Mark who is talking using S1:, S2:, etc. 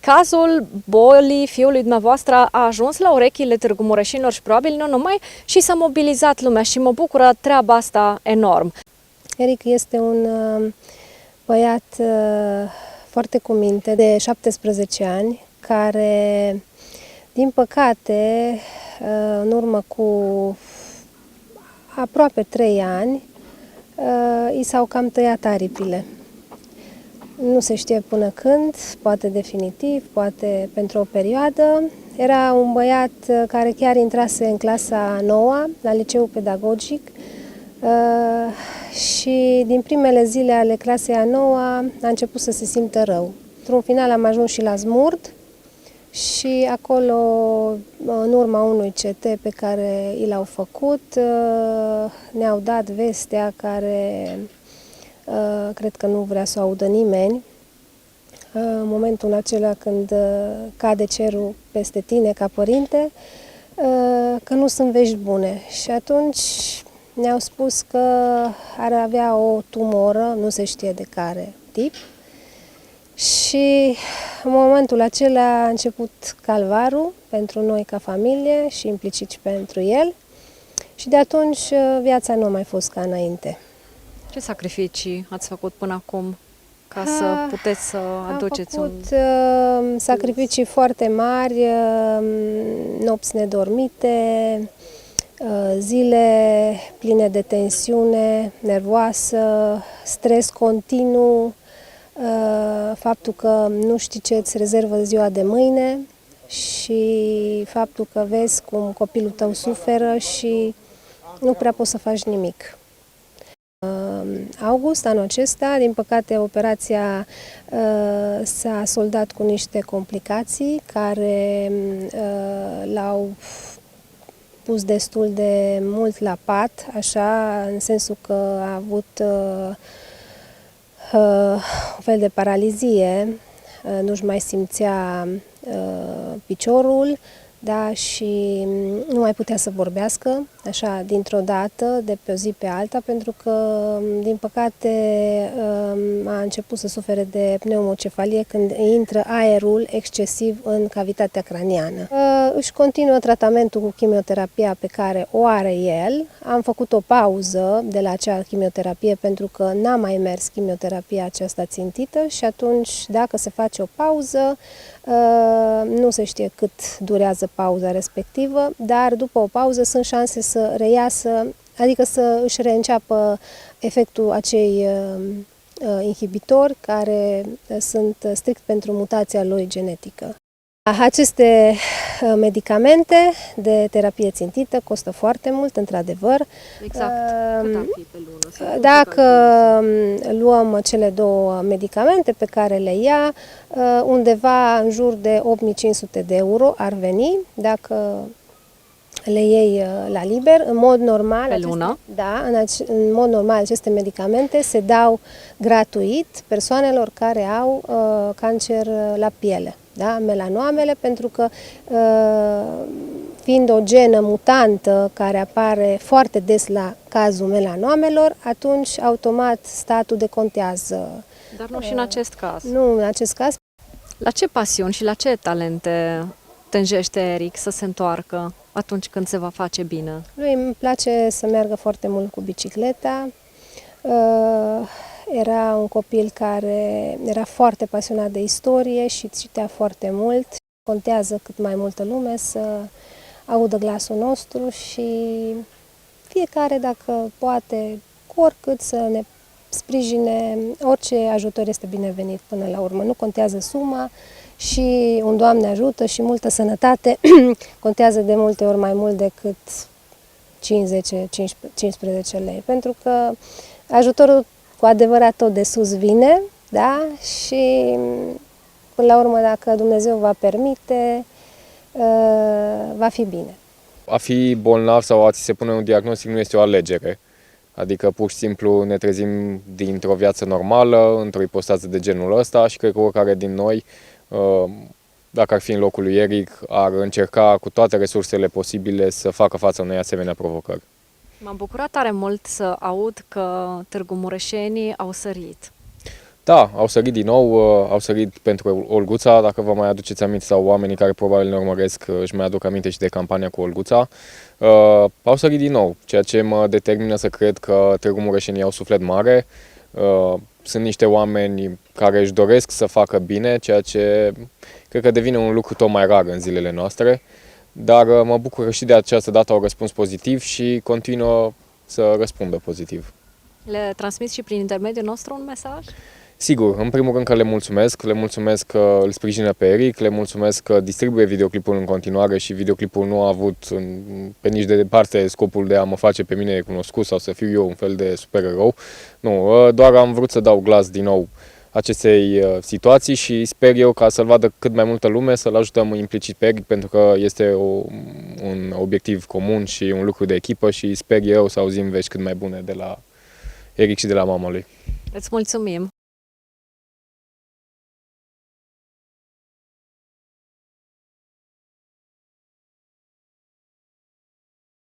S1: Cazul bolii fiului dumneavoastră a ajuns la urechile Târgu Mureșenilor și probabil nu numai, și s-a mobilizat lumea și mă bucură treaba asta enorm.
S2: Eric este un băiat foarte cu minte, de 17 ani, care, din păcate, în urmă cu aproape 3 ani, i s-au cam tăiat aripile. Nu se știe până când, poate definitiv, poate pentru o perioadă. Era un băiat care chiar intrase în clasa 9 la liceul pedagogic și din primele zile ale clasei a 9 a început să se simtă rău. Într-un final am ajuns și la Smurd și acolo, în urma unui CT pe care i l-au făcut, ne-au dat vestea care cred că nu vrea să o audă nimeni. În momentul acela când cade cerul peste tine ca părinte, că nu sunt vești bune. Și atunci ne-au spus că ar avea o tumoră, nu se știe de care tip. Și în momentul acela a început calvarul pentru noi ca familie și implicit și pentru el. Și de atunci viața nu a mai fost ca înainte.
S1: Ce sacrificii ați făcut până acum ca să puteți să aduceți
S2: Am făcut sacrificii foarte mari, nopți nedormite, zile pline de tensiune nervoasă, stres continuu, faptul că nu știi ce îți rezervă ziua de mâine și faptul că vezi cum copilul tău suferă și nu prea poți să faci nimic. August, anul acesta, din păcate, operația s-a soldat cu niște complicații care l-au pus destul de mult la pat, așa, în sensul că a avut un fel de paralizie, nu-și mai simțea piciorul, da, și nu mai putea să vorbească, așa, dintr-o dată, de pe o zi pe alta, pentru că, din păcate, a început să sufere de pneumocefalie când intră aerul excesiv în cavitatea craniană. Își continuă tratamentul cu chimioterapia pe care o are el. Am făcut o pauză de la acea chimioterapie pentru că n-a mai mers chimioterapia aceasta țintită și atunci, dacă se face o pauză, nu se știe cât durează pauza respectivă, dar după o pauză sunt șanse să reiasă, adică să își reînceapă efectul acei inhibitori care sunt strict pentru mutația lui genetică. Aceste medicamente de terapie țintită costă foarte mult, într-adevăr.
S1: Exact. Cât ar fi pe lună?
S2: Dacă luăm cele două medicamente pe care le ia, undeva în jur de 8500 de euro ar veni, dacă le iei la liber. În mod normal,
S1: pe lună?
S2: în mod normal aceste medicamente se dau gratuit persoanelor care au cancer la piele, da? Melanoamele, pentru că fiind o genă mutantă care apare foarte des la cazul melanoamelor, atunci automat statul decontează.
S1: Dar nu și în acest caz.
S2: Nu în acest caz.
S1: La ce pasiuni și la ce talente tânjește Eric să se întoarcă atunci când se va face bine?
S2: Lui îmi place să meargă foarte mult cu bicicleta. Era un copil care era foarte pasionat de istorie și citea foarte mult. Contează cât mai multă lume să audă glasul nostru și fiecare, dacă poate, cu oricât să ne sprijine, orice ajutor este binevenit până la urmă. Nu contează suma și un Doamne ajută și multă sănătate contează de multe ori mai mult decât 5-10-15 lei. Pentru că ajutorul cu adevărat tot de sus vine, da? Și până la urmă, dacă Dumnezeu va permite, va fi bine.
S3: A fi bolnav sau a ți se pune un diagnostic nu este o alegere. Adică pur și simplu ne trezim dintr-o viață normală, într-o ipostază de genul ăsta și cred că oricare din noi, dacă ar fi în locul lui Eric, ar încerca cu toate resursele posibile să facă față unei asemenea provocări.
S1: M-am bucurat tare mult să aud că Târgu Mureșenii au sărit.
S3: Da, au sărit din nou, au sărit pentru Olguța, dacă vă mai aduceți aminte, sau oamenii care probabil ne urmăresc își mai aduc aminte și de campania cu Olguța. Au sărit din nou, ceea ce mă determină să cred că Târgu Mureșenii au suflet mare. Sunt niște oameni care își doresc să facă bine, ceea ce cred că devine un lucru tot mai rar în zilele noastre. Dar mă bucur că și de această dată au răspuns pozitiv și continuă să răspundă pozitiv.
S1: Le transmiți și prin intermediul nostru un mesaj?
S3: Sigur, în primul rând că le mulțumesc că îl sprijină pe Eric, le mulțumesc că distribuie videoclipul în continuare și videoclipul nu a avut pe nici de departe scopul de a mă face pe mine cunoscut sau să fiu eu un fel de supererou. Nu, doar am vrut să dau glas din nou acestei situații și sper eu ca să-l vadă cât mai multă lume, să-l ajutăm implicit pe Eric, pentru că este un obiectiv comun și un lucru de echipă și sper eu să auzim vești cât mai bune de la Eric și de la mama lui.
S1: Îți mulțumim!